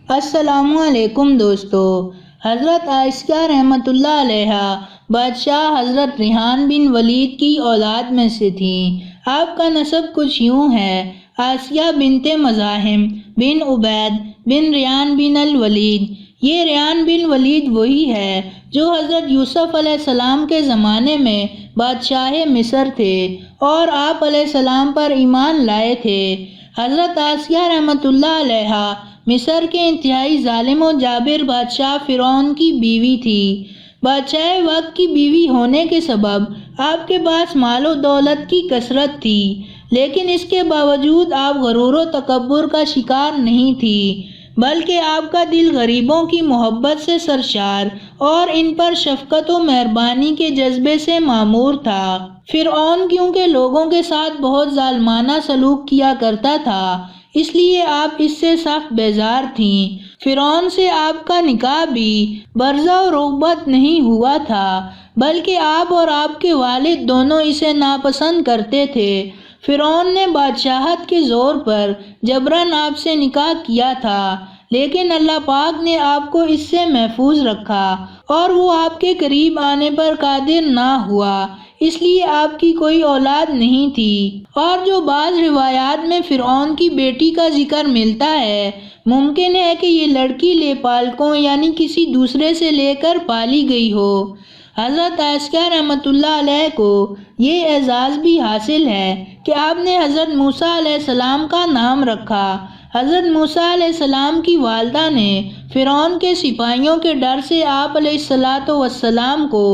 السلام علیکم دوستو۔ حضرت عائشہ رحمۃ اللہ علیہا بادشاہ حضرت ریحان بن ولید کی اولاد میں سے تھیں۔ آپ کا نسب کچھ یوں ہے: آسیہ بنت مزاحم بن عبید بن ریحان بن الولید۔ یہ ریحان بن ولید وہی ہے جو حضرت یوسف علیہ السلام کے زمانے میں بادشاہ مصر تھے اور آپ علیہ السلام پر ایمان لائے تھے۔ حضرت آسیہ رحمۃ اللہ علیہا مصر کے انتہائی ظالم و جابر بادشاہ فرعون کی بیوی تھی۔ بادشاہ وقت کی بیوی ہونے کے سبب آپ کے پاس مال و دولت کی کثرت تھی، لیکن اس کے باوجود آپ غرور و تکبر کا شکار نہیں تھی، بلکہ آپ کا دل غریبوں کی محبت سے سرشار اور ان پر شفقت و مہربانی کے جذبے سے معمور تھا۔ فرعون کیونکہ لوگوں کے ساتھ بہت ظالمانہ سلوک کیا کرتا تھا، اس لیے آپ اس سے سخت بیزار تھیں۔ فرعون سے آپ کا نکاح بھی برزہ و رغبت نہیں ہوا تھا، بلکہ آپ اور آپ کے والد دونوں اسے ناپسند کرتے تھے۔ فرعون نے بادشاہت کے زور پر جبراً آپ سے نکاح کیا تھا، لیکن اللہ پاک نے آپ کو اس سے محفوظ رکھا اور وہ آپ کے قریب آنے پر قادر نہ ہوا، اس لیے آپ کی کوئی اولاد نہیں تھی۔ اور جو بعض روایات میں فرعون کی بیٹی کا ذکر ملتا ہے، ممکن ہے کہ یہ لڑکی لے پالکوں یعنی کسی دوسرے سے لے کر پالی گئی ہو۔ حضرت عائشہ رحمۃ اللہ علیہ کو یہ اعزاز بھی حاصل ہے کہ آپ نے حضرت موسیٰ علیہ السلام کا نام رکھا۔ حضرت موسیٰ علیہ السلام کی والدہ نے فرعون کے سپاہیوں کے ڈر سے آپ علیہ السلام کو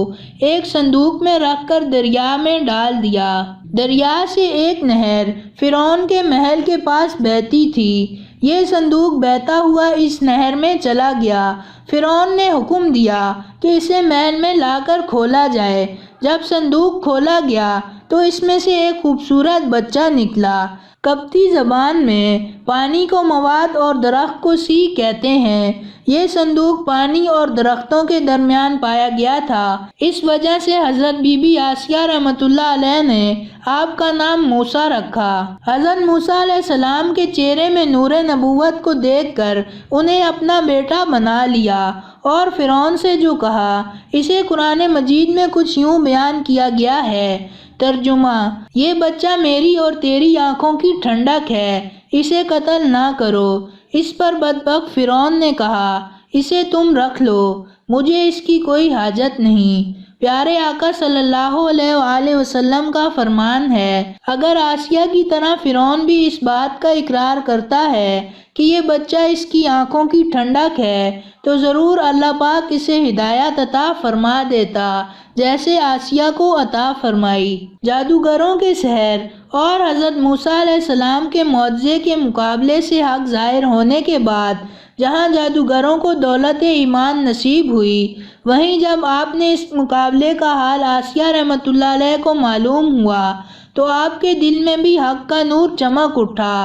ایک صندوق میں رکھ کر دریا میں ڈال دیا۔ دریا سے ایک نہر فرعون کے محل کے پاس بہتی تھی۔ یہ صندوق بہتا ہوا اس نہر میں چلا گیا۔ فرعون نے حکم دیا کہ اسے محل میں لا کر کھولا جائے۔ جب صندوق کھولا گیا تو اس میں سے ایک خوبصورت بچہ نکلا۔ قبطی زبان میں پانی کو مواد اور درخت کو سی کہتے ہیں۔ یہ صندوق پانی اور درختوں کے درمیان پایا گیا تھا، اس وجہ سے حضرت بی بی آسیہ رحمۃ اللہ علیہ نے آپ کا نام موسیٰ رکھا۔ حضرت موسیٰ علیہ السلام کے چہرے میں نور نبوت کو دیکھ کر انہیں اپنا بیٹا بنا لیا اور فرعون سے جو کہا، اسے قرآن مجید میں کچھ یوں بیان کیا گیا ہے۔ ترجمہ: یہ بچہ میری اور تیری آنکھوں کی ٹھنڈک ہے، اسے قتل نہ کرو۔ اس پر بدبخت فرعون نے کہا، اسے تم رکھ لو، مجھے اس کی کوئی حاجت نہیں۔ پیارے آقا صلی اللہ علیہ وآلہ وسلم کا فرمان ہے، اگر آسیہ کی طرح فرعون بھی اس بات کا اقرار کرتا ہے کہ یہ بچہ اس کی آنکھوں کی ٹھنڈک ہے، تو ضرور اللہ پاک اسے ہدایت عطا فرما دیتا، جیسے آسیہ کو عطا فرمائی۔ جادوگروں کے سحر اور حضرت موسیٰ علیہ السلام کے معجزے کے مقابلے سے حق ظاہر ہونے کے بعد جہاں جادوگروں کو دولت ایمان نصیب ہوئی، وہیں جب آپ نے اس مقابلے کا حال آسیہ رحمۃ اللہ علیہ کو معلوم ہوا تو آپ کے دل میں بھی حق کا نور چمک اٹھا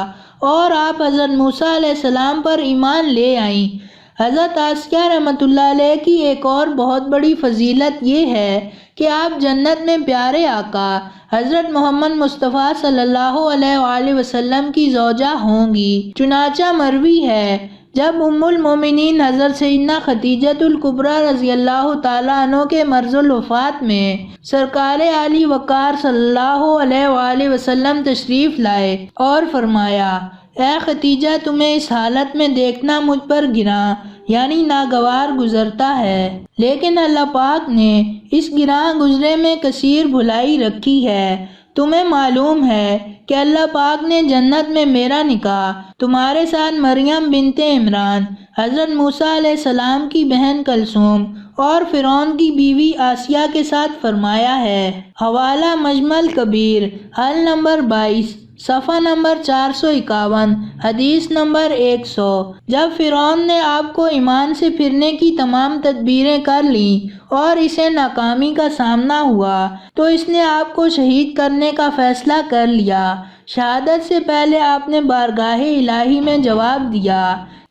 اور آپ حضرت موسیٰ علیہ السلام پر ایمان لے آئیں۔ حضرت آسیہ رحمۃ اللہ علیہ کی ایک اور بہت بڑی فضیلت یہ ہے کہ آپ جنت میں پیارے آقا حضرت محمد مصطفیٰ صلی اللہ علیہ وآلہ وسلم کی زوجہ ہوں گی۔ چنانچہ مروی ہے، جب ام المومنین حضرت سیدنا خدیجہ الکبریٰ رضی اللہ تعالیٰ عنہ کے مرض الوفات میں سرکار عالی وقار صلی اللہ علیہ وآلہ وسلم تشریف لائے اور فرمایا، اے خدیجہ، تمہیں اس حالت میں دیکھنا مجھ پر گراں یعنی ناگوار گزرتا ہے، لیکن اللہ پاک نے اس گراں گزرے میں کثیر بھلائی رکھی ہے۔ تمہیں معلوم ہے کہ اللہ پاک نے جنت میں میرا نکاح تمہارے ساتھ مریم بنت عمران، حضرت موسیٰ علیہ السلام کی بہن کلثوم اور فرعون کی بیوی آسیہ کے ساتھ فرمایا ہے۔ حوالہ مجمع الکبیر، حل نمبر 22، صفحہ نمبر 451، حدیث نمبر 100۔ جب فرعون نے آپ کو ایمان سے پھرنے کی تمام تدبیریں کر لیں اور اسے ناکامی کا سامنا ہوا تو اس نے آپ کو شہید کرنے کا فیصلہ کر لیا۔ شہادت سے پہلے آپ نے بارگاہ الہی میں جواب دیا۔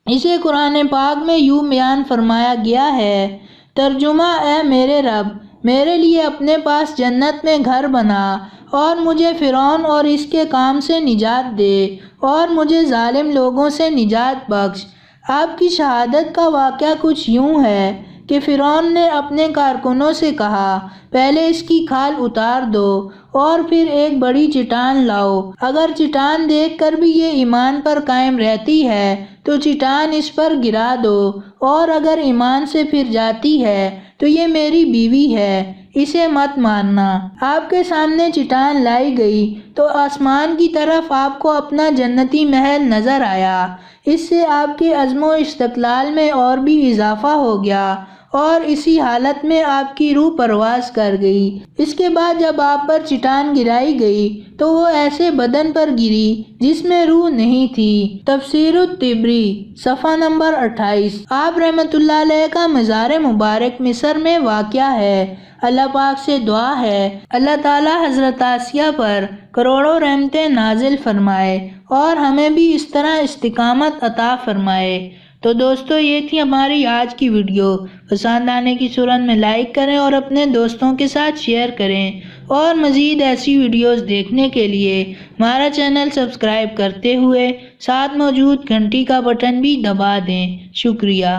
اسے قرآن پاک میں یوں بیان فرمایا گیا ہے، ترجمہ: اے میرے رب، میرے لیے اپنے پاس جنت میں گھر بنا اور مجھے فرعون اور اس کے کام سے نجات دے اور مجھے ظالم لوگوں سے نجات بخش۔ آپ کی شہادت کا واقعہ کچھ یوں ہے کہ فرعون نے اپنے کارکنوں سے کہا، پہلے اس کی کھال اتار دو اور پھر ایک بڑی چٹان لاؤ۔ اگر چٹان دیکھ کر بھی یہ ایمان پر قائم رہتی ہے تو چٹان اس پر گرا دو، اور اگر ایمان سے پھر جاتی ہے تو یہ میری بیوی ہے، اسے مت مارنا۔ آپ کے سامنے چٹان لائی گئی تو آسمان کی طرف آپ کو اپنا جنتی محل نظر آیا۔ اس سے آپ کے عزم و استقلال میں اور بھی اضافہ ہو گیا اور اسی حالت میں آپ کی روح پرواز کر گئی۔ اس کے بعد جب آپ پر چٹان گرائی گئی تو وہ ایسے بدن پر گری جس میں روح نہیں تھی۔ تفسیر الطبری صفحہ نمبر 28۔ آپ رحمت اللہ علیہ کا مزار مبارک مصر میں واقع ہے۔ اللہ پاک سے دعا ہے اللہ تعالی حضرت آسیہ پر کروڑوں رحمتیں نازل فرمائے اور ہمیں بھی اس طرح استقامت عطا فرمائے۔ تو دوستو یہ تھی ہماری آج کی ویڈیو۔ پسند آنے کی صورت میں لائک کریں اور اپنے دوستوں کے ساتھ شیئر کریں، اور مزید ایسی ویڈیوز دیکھنے کے لیے ہمارا چینل سبسکرائب کرتے ہوئے ساتھ موجود گھنٹی کا بٹن بھی دبا دیں۔ شکریہ۔